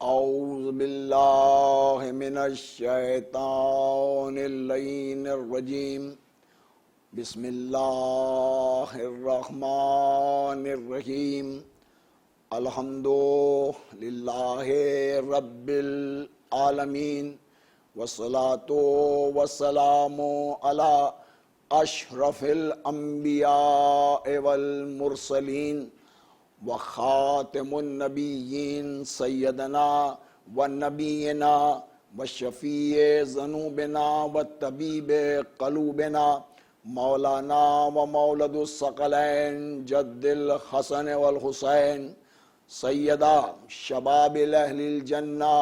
اعوذ باللہ من الشیطان اللعین الرجیم بسم اللہ الرحمن الرحیم الحمد للہ رب العالمین والصلاة والسلام علی اشرف الانبیاء والمرسلین وخاتم النبیین سیدنا ونبینا وشفیع ذنوبنا وطبیب قلوبنا مولانا ومولد الثقلین جد الحسن والحسین سیدہ شباب اہل الجنہ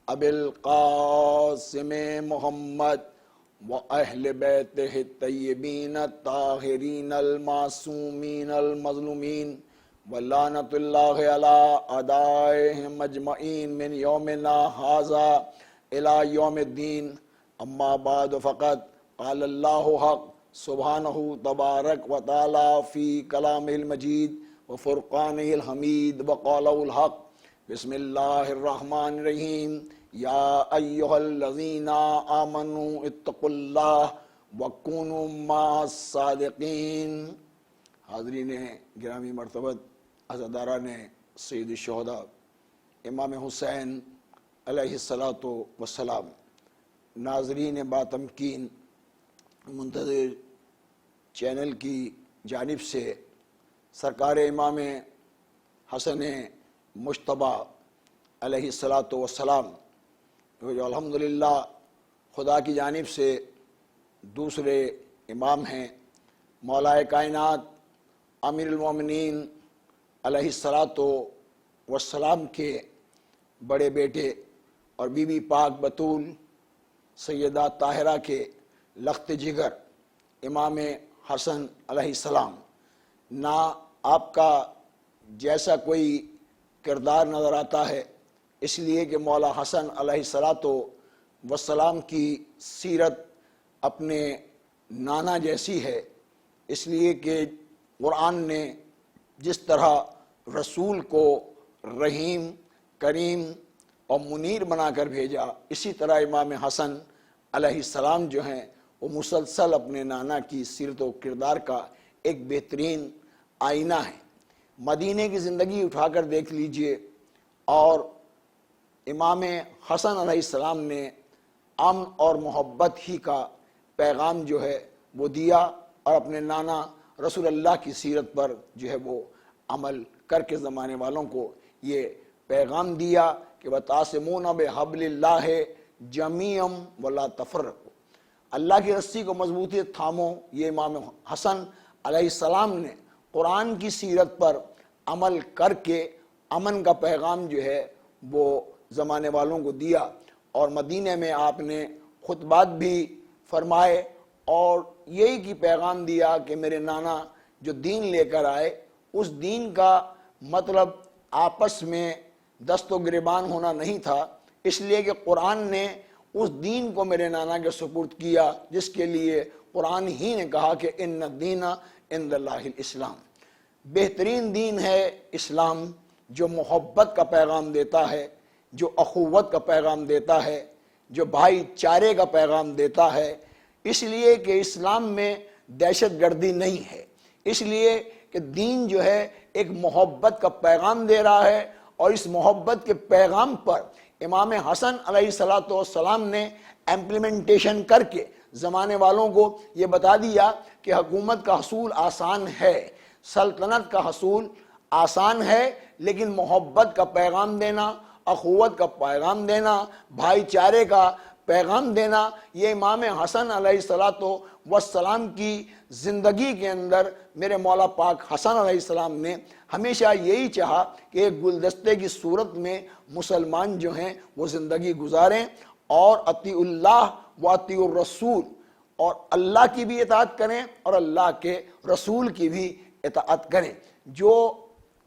ابی القاسم محمد وأہل بیتہ الطیبین الطاہرین المعصومین المظلومین ولعنۃ اللہ علی اعدائہم اجمعین من یومنا ھذا الی یوم الدین اما بعد فقط قال اللہ حق سبحانہ تبارک و تعالی فی کلامہ المجید وفرقانہ الحمید وقولہ الحق بسم اللہ الرحمن الرحیم یا ایہا الذین آمنوا اتقوا اللہ وکونوا مع الصادقین۔ حاضرین گرامی مرتبت، عزاداران سید الشہداء امام حسین علیہ السلام، ناظرین باتمکین، منتظر چینل کی جانب سے سرکار امام حسن مجتبی علیہ السلام جو الحمدللہ خدا کی جانب سے دوسرے امام ہیں، مولا کائنات امیر المومنین علیہ السلام کے بڑے بیٹے اور بی بی پاک بطول سیدہ طاہرہ کے لخت جگر امام حسن علیہ السلام، نہ آپ کا جیسا کوئی کردار نظر آتا ہے، اس لیے کہ مولا حسن علیہ السلام کی سیرت اپنے نانا جیسی ہے، اس لیے کہ قرآن نے جس طرح رسول کو رحیم، کریم اور منیر بنا کر بھیجا، اسی طرح امام حسن علیہ السلام جو ہیں وہ مسلسل اپنے نانا کی سیرت و کردار کا ایک بہترین آئینہ ہے۔ مدینے کی زندگی اٹھا کر دیکھ لیجئے اور امام حسن علیہ السلام نے امن اور محبت ہی کا پیغام جو ہے وہ دیا، اور اپنے نانا رسول اللہ کی سیرت پر جو ہے وہ عمل کر کے زمانے والوں کو یہ پیغام دیا کہ وَتَعْصِمُونَ بِحَبْلِ اللَّهِ جَمِيعًا وَلَا تَفَرَّقُوا، اللہ کی رسی کو مضبوطی سے تھامو۔ یہ امام حسن علیہ السلام نے قرآن کی سیرت پر عمل کر کے امن کا پیغام جو ہے وہ زمانے والوں کو دیا، اور مدینے میں آپ نے خطبات بھی فرمائے اور یہی کی پیغام دیا کہ میرے نانا جو دین لے کر آئے، اس دین کا مطلب آپس میں دست و گریبان ہونا نہیں تھا، اس لیے کہ قرآن نے اس دین کو میرے نانا کے سپرد کیا، جس کے لیے قرآن ہی نے کہا کہ ان الدین عند اللہ الاسلام، بہترین دین ہے اسلام، جو محبت کا پیغام دیتا ہے، جو اخوت کا پیغام دیتا ہے، جو بھائی چارے کا پیغام دیتا ہے، اس لیے کہ اسلام میں دہشت گردی نہیں ہے، اس لیے کہ دین جو ہے ایک محبت کا پیغام دے رہا ہے، اور اس محبت کے پیغام پر امام حسن علیہ السلام نے ایمپلیمنٹیشن کر کے زمانے والوں کو یہ بتا دیا کہ حکومت کا حصول آسان ہے، سلطنت کا حصول آسان ہے، لیکن محبت کا پیغام دینا، اخوت کا پیغام دینا، بھائی چارے کا پیغام دینا، یہ امام حسن علیہ السلام کی زندگی کے اندر میرے مولا پاک حسن علیہ السلام نے ہمیشہ یہی چاہا کہ ایک گلدستے کی صورت میں مسلمان جو ہیں وہ زندگی گزاریں، اور اطیعوا اللہ و اطیعوا الرسول، اور اللہ کی بھی اطاعت کریں اور اللہ کے رسول کی بھی اطاعت کریں۔ جو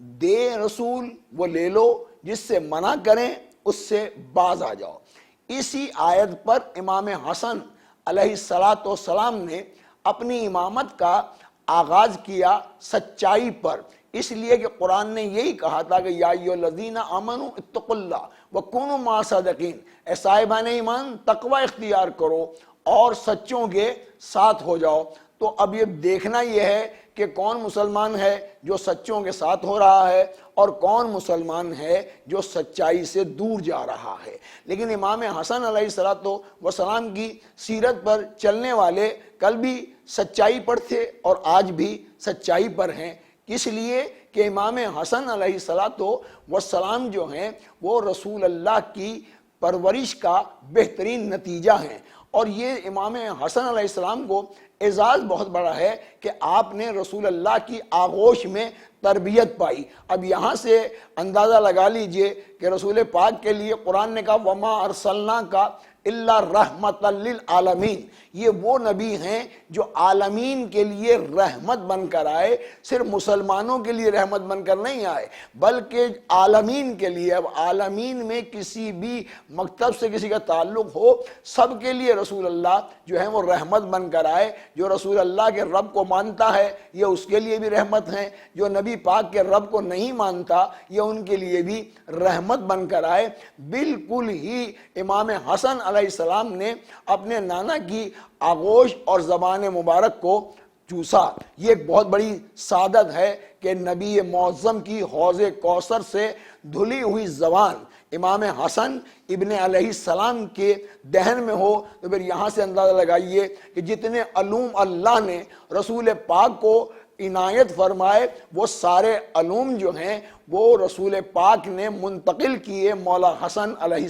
دے رسول وہ لے لو، جس سے منع کریں اس سے باز آ جاؤ۔ اسی آیت پر امام حسن علیہ السلام نے اپنی امامت کا آغاز کیا سچائی پر، اس لیے کہ قرآن نے یہی کہا تھا کہ یا ایھا الذین آمنوا اتقوا اللہ وَكُونُوا مَعَ صَادِقِينَ، اے صاحبان ایمان تقوی اختیار کرو اور سچوں کے ساتھ ہو جاؤ۔ تو اب یہ دیکھنا یہ ہے کہ کون مسلمان ہے جو سچوں کے ساتھ ہو رہا ہے اور کون مسلمان ہے جو سچائی سے دور جا رہا ہے۔ لیکن امام حسن علیہ السلام کی سیرت پر چلنے والے کل بھی سچائی پر تھے اور آج بھی سچائی پر ہیں، اس لیے کہ امام حسن علیہ السلام جو ہیں وہ رسول اللہ کی پرورش کا بہترین نتیجہ ہیں۔ اور یہ امام حسن علیہ السلام کو اعزاز بہت بڑا ہے کہ آپ نے رسول اللہ کی آغوش میں تربیت پائی۔ اب یہاں سے اندازہ لگا لیجئے کہ رسول پاک کے لیے قرآن نے کہا وَمَا أَرْسَلْنَاكَ إِلَّا رَحْمَةً لِلْعَالَمِينَ، یہ وہ نبی ہیں جو عالمین کے لیے رحمت بن کر آئے، صرف مسلمانوں کے لیے رحمت بن کر نہیں آئے بلکہ عالمین کے لیے۔ اب عالمین میں کسی بھی مکتب سے کسی کا تعلق ہو، سب کے لیے رسول اللہ جو ہیں وہ رحمت بن کر آئے۔ جو رسول اللہ کے رب کو مانتا ہے یہ اس کے لیے بھی رحمت ہیں، جو نبی پاک کے رب کو نہیں مانتا یہ ان کے لیے بھی رحمت بن کر آئے۔ بالکل ہی امام حسن علیہ السلام نے اپنے نانا کی آغوش اور زبان مبارک کو چوسا۔ یہ ایک بہت بڑی سعادت ہے کہ نبی معظم کی حوض کوثر سے دھلی ہوئی زبان امام حسن ابن علیہ السلام کے دہن میں ہو۔ تو پھر یہاں سے اندازہ لگائیے کہ جتنے علوم اللہ نے رسول پاک کو عنایت فرمائے وہ سارے علوم جو ہیں وہ رسول پاک نے منتقل کیے، مولا حسن علیہ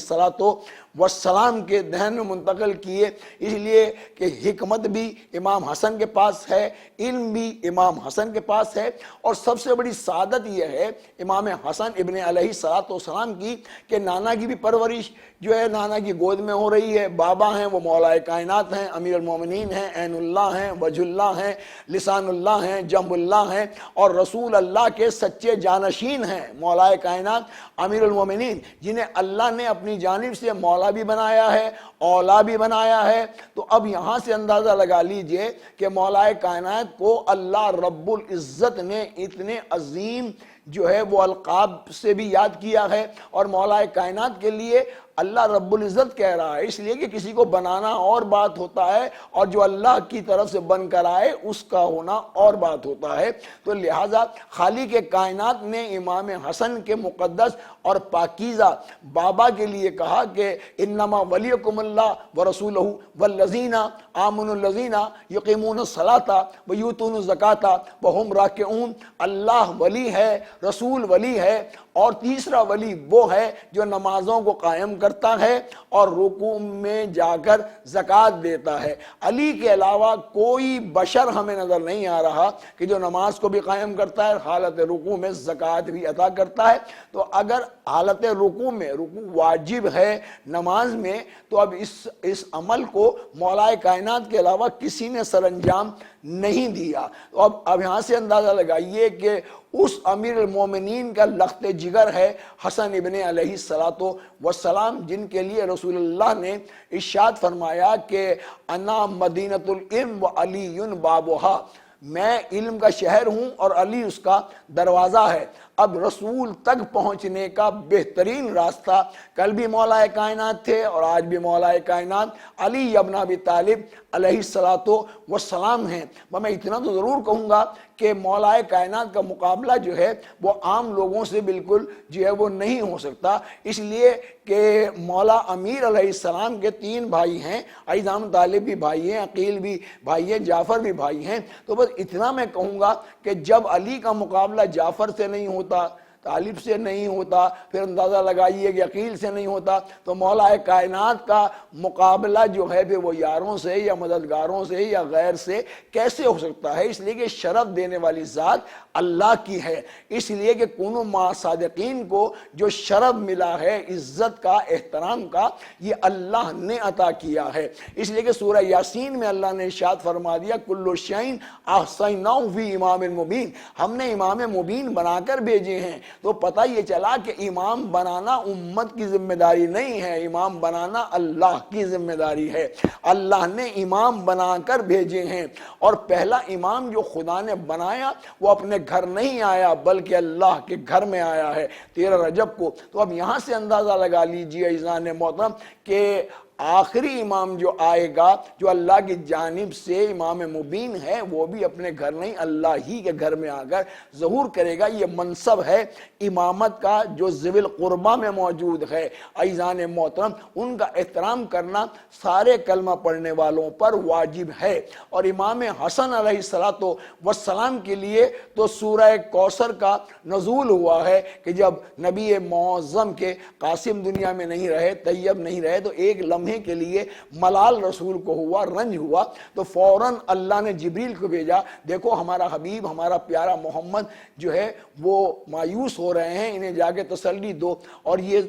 السلام کے دہن میں منتقل کیے۔ اس لیے کہ حکمت بھی امام حسن کے پاس ہے، علم بھی امام حسن کے پاس ہے، اور سب سے بڑی سعادت یہ ہے امام حسن ابن علیہ السلام کی کہ نانا کی بھی پرورش جو ہے نانا کی گود میں ہو رہی ہے۔ بابا ہیں وہ مولا کائنات ہیں، امیر المومنین ہیں، عین اللہ ہیں، وجہ اللہ ہیں، لسان اللہ ہیں، جنب اللہ ہیں، اور رسول اللہ کے سچے جانشین ہیں مولا کائنات امیر المومنین، جنہیں اللہ نے اپنی جانب سے مولا بھی بنایا ہے، اولا بھی بنایا ہے۔ تو اب یہاں سے اندازہ لگا لیجئے کہ مولا کائنات کو اللہ رب العزت نے اتنے عظیم جو ہے وہ القاب سے بھی یاد کیا ہے، اور مولا کائنات کے لیے اللہ رب العزت کہہ رہا ہے، اس لیے کہ کسی کو بنانا اور بات ہوتا ہے اور جو اللہ کی طرف سے بن کر آئے اس کا ہونا اور بات ہوتا ہے۔ تو لہٰذا خالق کائنات نے امام حسن کے مقدس اور پاکیزہ بابا کے لیے کہا کہ انما ولیکم اللہ ورسولہ والذین آمنوا الذین یقیمون الصلاۃ ویؤتون الزکاۃ وہم راکعون۔ اللہ ولی ہے، رسول ولی ہے، اور تیسرا ولی وہ ہے جو نمازوں کو قائم کرتا ہے اور رکوع میں جا کر زکوٰۃ دیتا ہے۔ علی کے علاوہ کوئی بشر ہمیں نظر نہیں آ رہا کہ جو نماز کو بھی قائم کرتا ہے، حالت رکوع میں زکوٰۃ بھی ادا کرتا ہے۔ تو اگر حالت رکوع میں رکوع واجب ہے نماز میں، تو اب اس عمل کو مولا کائنات کے علاوہ کسی نے سر انجام نہیں دیا۔ تو اب یہاں سے اندازہ لگائیے کہ اس امیر المومنین کا لخت جگر ہے حسن ابن علیہ السلام، جن کے لیے رسول اللہ نے ارشاد فرمایا کہ انا مدینۃ العلم وعلی بابھا، میں علم کا شہر ہوں اور علی اس کا دروازہ ہے۔ اب رسول تک پہنچنے کا بہترین راستہ کل بھی مولا کائنات تھے اور آج بھی مولا کائنات علی ابن ابی طالب علیہ السلام ہیں۔ میں اتنا تو ضرور کہوں گا کہ مولا کائنات کا مقابلہ جو ہے وہ عام لوگوں سے بالکل جو ہے وہ نہیں ہو سکتا، اس لیے کہ مولا امیر علیہ السلام کے 3 بھائی ہیں، عیظام طالب بھی بھائی ہیں، عقیل بھی بھائی ہیں، جعفر بھی بھائی ہیں۔ تو بس اتنا میں کہوں گا کہ جب علی کا مقابلہ جعفر سے نہیں ہوتا، طالب سے نہیں ہوتا، پھر اندازہ لگائیے کہ عقیل سے نہیں ہوتا، تو مولا کائنات کا مقابلہ جو ہے پھر وہ یاروں سے یا مددگاروں سے یا غیر سے کیسے ہو سکتا ہے؟ اس لیے کہ شرف دینے والی ذات اللہ کی ہے، اس لیے کہ کونوا مع صادقین کو جو شرف ملا ہے عزت کا، احترام کا، یہ اللہ نے عطا کیا ہے۔ اس لیے کہ سورہ یاسین میں اللہ نے ارشاد فرما دیا کل شیء احصیناہ فی امام مبین، ہم نے امام مبین بنا کر بھیجے ہیں۔ تو پتہ یہ چلا کہ امام بنانا امت کی ذمہ داری نہیں ہے، امام بنانا اللہ کی ذمہ داری ہے۔ اللہ نے امام بنا کر بھیجے ہیں، اور پہلا امام جو خدا نے بنایا وہ اپنے گھر نہیں آیا بلکہ اللہ کے گھر میں آیا ہے 13 رجب کو۔ تو اب یہاں سے اندازہ لگا لیجئے عزیزان محترم کہ آخری امام جو آئے گا، جو اللہ کی جانب سے امام مبین ہے، وہ بھی اپنے گھر نہیں اللہ ہی کے گھر میں آ کر ظہور کرے گا۔ یہ منصب ہے امامت کا جو ذوی القربہ میں موجود ہے۔ عزیزان محترم، ان کا احترام کرنا سارے کلمہ پڑھنے والوں پر واجب ہے۔ اور امام حسن علیہ السلام کے لیے تو سورہ کوثر کا نزول ہوا ہے کہ جب نبی معظم کے قاسم دنیا میں نہیں رہے، طیب نہیں رہے، تو ایک لمحے کے لیے ملال رسول کو ہوا، رنج ہوا، تو فوراً اللہ نے جبریل کو بھیجا، دیکھو ہمارا حبیب، ہمارا پیارا محمد جو ہے وہ مایوس ہو رہے ہیں، انہیں جا کے تسلی دو۔ اور یہ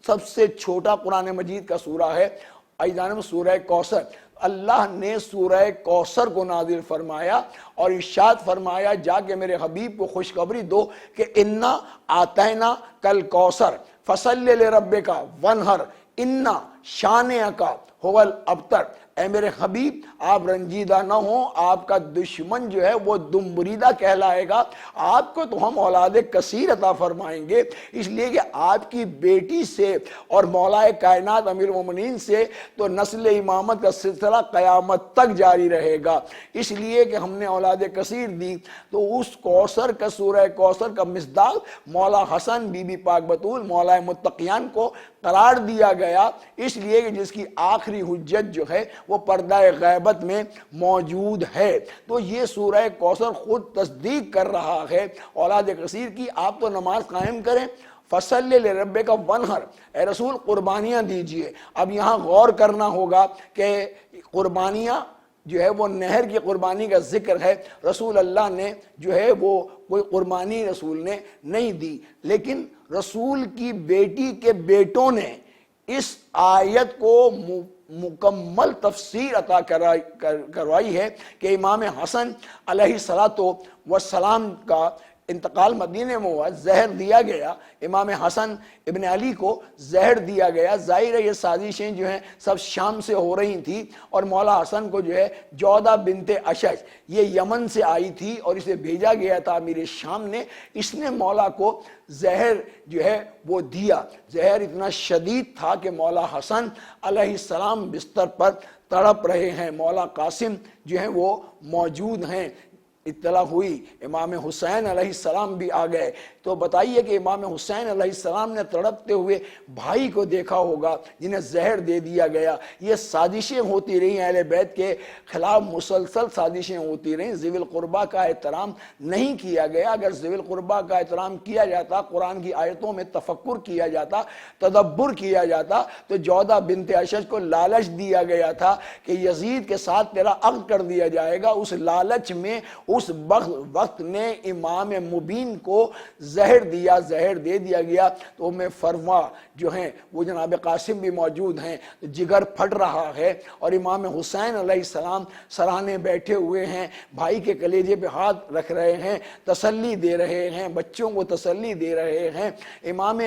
سب سے چھوٹا قرآن مجید کا سورہ ہے عزیزان، سورہ کوثر۔ اللہ نے سورہ کوثر کو نازل فرمایا اور ارشاد فرمایا جا کے میرے حبیب کو خوشخبری دو کہ انا آتینا کل کوثر فصلی لربک وانحر انا شانئک هو الابتر۔ اے میرے حبیب، آپ رنجیدہ نہ ہوں، آپ کا دشمن جو ہے وہ دم بریدہ کہلائے گا، آپ کو تو ہم اولاد کثیر عطا فرمائیں گے، اس لیے کہ آپ کی بیٹی سے اور مولا کائنات امیر المومنین سے تو نسل امامت کا سلسلہ قیامت تک جاری رہے گا، اس لیے کہ ہم نے اولاد کثیر دی۔ تو اس کوثر کا، سورہ کوثر کا مصداق مولا حسن، بی بی پاک بطول، مولا متقیان کو قرار دیا گیا، اس لیے کہ جس کی آخری حجت جو ہے وہ پردہ غیبت میں موجود ہے۔ تو یہ سورہ کوثر خود تصدیق کر رہا ہے اولاد کثیر کی۔ آپ تو نماز قائم کریں، فصلی لربک وانحر، اے رسول قربانیاں دیجئے۔ اب یہاں غور کرنا ہوگا کہ قربانیاں جو ہے وہ نہر کی قربانی کا ذکر ہے، رسول اللہ نے جو ہے وہ کوئی قربانی رسول نے نہیں دی، لیکن رسول کی بیٹی کے بیٹوں نے اس آیت کو مکمل تفسیر عطا کروائی ہے کہ امام حسن علیہ السلام کا انتقال مدینے میں ہوا، زہر دیا گیا، امام حسن ابن علی کو زہر دیا گیا۔ ظاہر ہے یہ سازشیں جو ہیں سب شام سے ہو رہی تھیں، اور مولا حسن کو جو ہے جودہ بنت اشج یہ یمن سے آئی تھی اور اسے بھیجا گیا تھا امیر شام نے، اس نے مولا کو زہر جو ہے وہ دیا۔ زہر اتنا شدید تھا کہ مولا حسن علیہ السلام بستر پر تڑپ رہے ہیں، مولا قاسم جو ہیں وہ موجود ہیں۔ اطلاع ہوئی، امام حسین علیہ السلام بھی آ گئے، تو بتائیے کہ امام حسین علیہ السلام نے تڑپتے ہوئے بھائی کو دیکھا ہوگا جنہیں زہر دے دیا گیا۔ یہ سازشیں ہوتی رہیں، اہل بیت کے خلاف مسلسل سازشیں ہوتی رہیں، ذوی القربہ کا احترام نہیں کیا گیا۔ اگر ذوی القربہ کا احترام کیا جاتا، قرآن کی آیتوں میں تفکر کیا جاتا، تدبر کیا جاتا، تو جودہ بنت اشج کو لالچ دیا گیا تھا کہ یزید کے ساتھ تیرا عقد کر دیا جائے گا، اس لالچ میں اس وقت نے امام مبین کو زہر دیا، زہر دے دیا گیا۔ تو میں فرما جو ہیں وہ جناب قاسم بھی موجود ہیں، جگر پھٹ رہا ہے، اور امام حسین علیہ السلام سرانے بیٹھے ہوئے ہیں، بھائی کے کلیجے پہ ہاتھ رکھ رہے ہیں، تسلی دے رہے ہیں، بچوں کو تسلی دے رہے ہیں۔ امام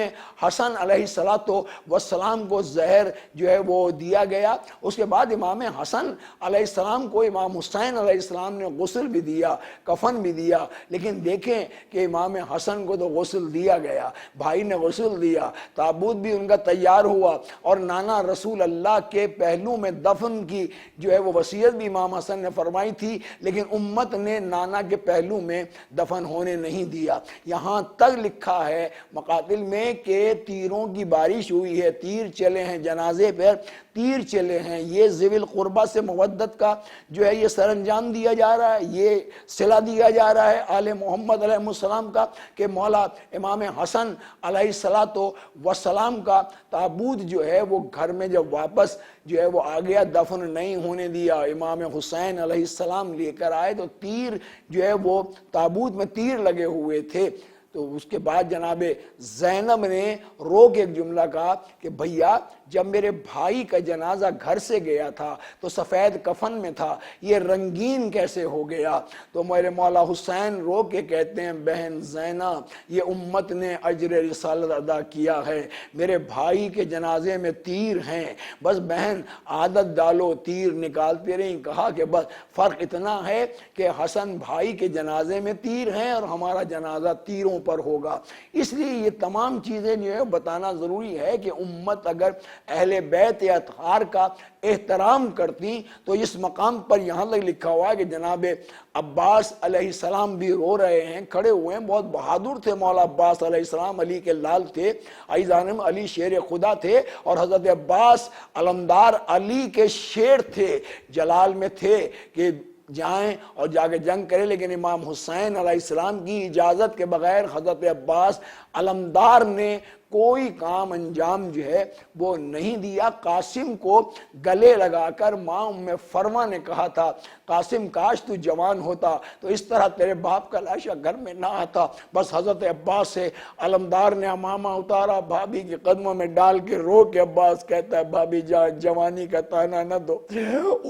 حسن علیہ السلام کو زہر جو ہے وہ دیا گیا۔ اس کے بعد امام حسن علیہ السلام کو امام حسین علیہ السلام نے غسل بھی دیا، کفن بھی دیا، لیکن دیکھیں کہ امام حسن کو تو غسل دیا گیا، بھائی نے غسل دیا، تابوت بھی ان کا تیار ہوا، اور نانا رسول اللہ کے پہلو میں دفن کی جو ہے وہ وصیت بھی امام حسن نے فرمائی تھی، لیکن امت نے نانا کے پہلو میں دفن ہونے نہیں دیا۔ یہاں تک لکھا ہے مقاتل میں کہ تیروں کی بارش ہوئی ہے، تیر چلے ہیں جنازے پر، تیر چلے ہیں۔ یہ ذوی القربہ سے مودت کا جو ہے یہ سر انجام دیا جا رہا ہے، یہ صلہ دیا جا رہا ہے آل محمد علیہ السلام کا، کہ مولا امام حسن علیہ السلام کا تابوت جو ہے وہ گھر میں جب واپس جو ہے وہ آ گیا، دفن نہیں ہونے دیا۔ امام حسین علیہ السلام لے کر آئے تو تیر جو ہے وہ تابوت میں تیر لگے ہوئے تھے۔ تو اس کے بعد جناب زینب نے رو کے ایک جملہ کہا کہ بھیا جب میرے بھائی کا جنازہ گھر سے گیا تھا تو سفید کفن میں تھا، یہ رنگین کیسے ہو گیا؟ تو میرے مولا حسین رو کے کہتے ہیں بہن زینب یہ امت نے اجر رسالت ادا کیا ہے، میرے بھائی کے جنازے میں تیر ہیں، بس بہن عادت ڈالو تیر نکالتے رہیں۔ کہا کہ بس فرق اتنا ہے کہ حسن بھائی کے جنازے میں تیر ہیں اور ہمارا جنازہ تیروں پر ہوگا۔ اس لیے یہ تمام چیزیں جو ہے بتانا ضروری ہے کہ امت اگر اہل بیت اطہار کا احترام کرتی تو اس مقام پر یہاں تک لکھا ہوا ہے کہ جناب عباس علیہ السلام بھی رو رہے ہیں، کھڑے ہوئے ہیں، بہت بہادر تھے مولا عباس علیہ السلام، علی کے لال تھے، عزیزان علی شیر خدا تھے، اور حضرت عباس علمدار علی کے شیر تھے، جلال میں تھے کہ جائیں اور جا کے جنگ کریں، لیکن امام حسین علیہ السلام کی اجازت کے بغیر حضرت عباس علمدار نے کوئی کام انجام جو ہے وہ نہیں دیا۔ قاسم کو گلے لگا کر ماں ام فرما نے کہا تھا قاسم کاش تو جوان ہوتا تو اس طرح تیرے باپ کا لاشا گھر میں نہ آتا۔ بس حضرت عباس سے علمدار نے امامہ اتارا، بھابھی کے قدموں میں ڈال کے رو کے عباس کہتا ہے بھابھی جان جوانی کا تانا نہ دو،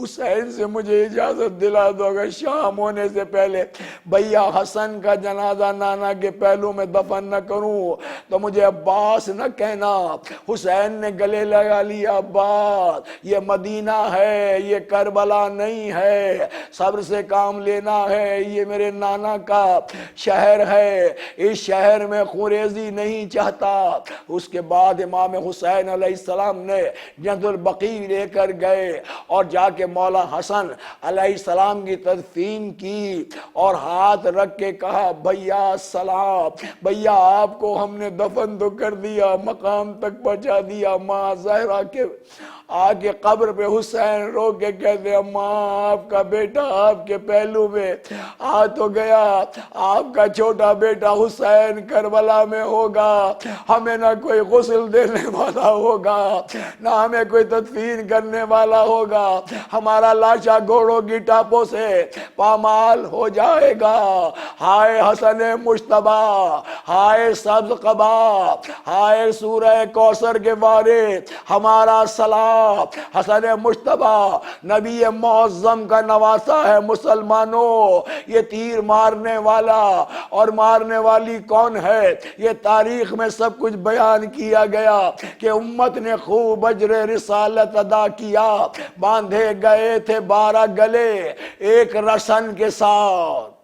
حسین سے مجھے اجازت دلا دو اگر شام ہونے سے پہلے بھیا حسن کا جنازہ نانا کے پہلو میں دفن نہ کروں تو مجھے عباس نہ کہنا۔ حسین نے گلے لگا لیا عباس یہ مدینہ ہے، یہ کربلا نہیں ہے، صبر سے کام لینا ہے، یہ میرے نانا کا شہر ہے، اس شہر میں خوریزی نہیں چاہتا۔ اس کے بعد امام حسین علیہ السلام نے جنت البقیع لے کر گئے اور جا کے مولا حسن علیہ السلام کی تدفین کی اور ہاتھ رکھ کے کہا بھیا سلام، بھیا آپ کو ہم نے دفن تو کر دیا، مقام تک پہنچا دیا۔ ماں زہرا کے آگے قبر پہ حسین رو کے کہتے ہیں ماں آپ کا بیٹا آپ کے پہلو میں آ تو گیا، آپ کا چھوٹا بیٹا حسین کربلا میں ہوگا، ہمیں نہ کوئی غسل دینے والا ہوگا نہ ہمیں کوئی تدفین کرنے والا ہوگا، ہمارا لاشا گھوڑوں کی ٹاپوں سے پامال ہو جائے گا۔ ہائے حسن مجتبی، ہائے سبز قبا، ہائے سورہ کوثر کے وارث، ہمارا سلام۔ حسن مجتبی نبی معظم کا نواسا ہے مسلمانوں، یہ تیر مارنے والا اور مارنے والی کون ہے یہ تاریخ میں سب کچھ بیان کیا گیا کہ امت نے خوب اجر رسالت ادا کیا، باندھے گئے تھے 12 گلے ایک رسن کے ساتھ۔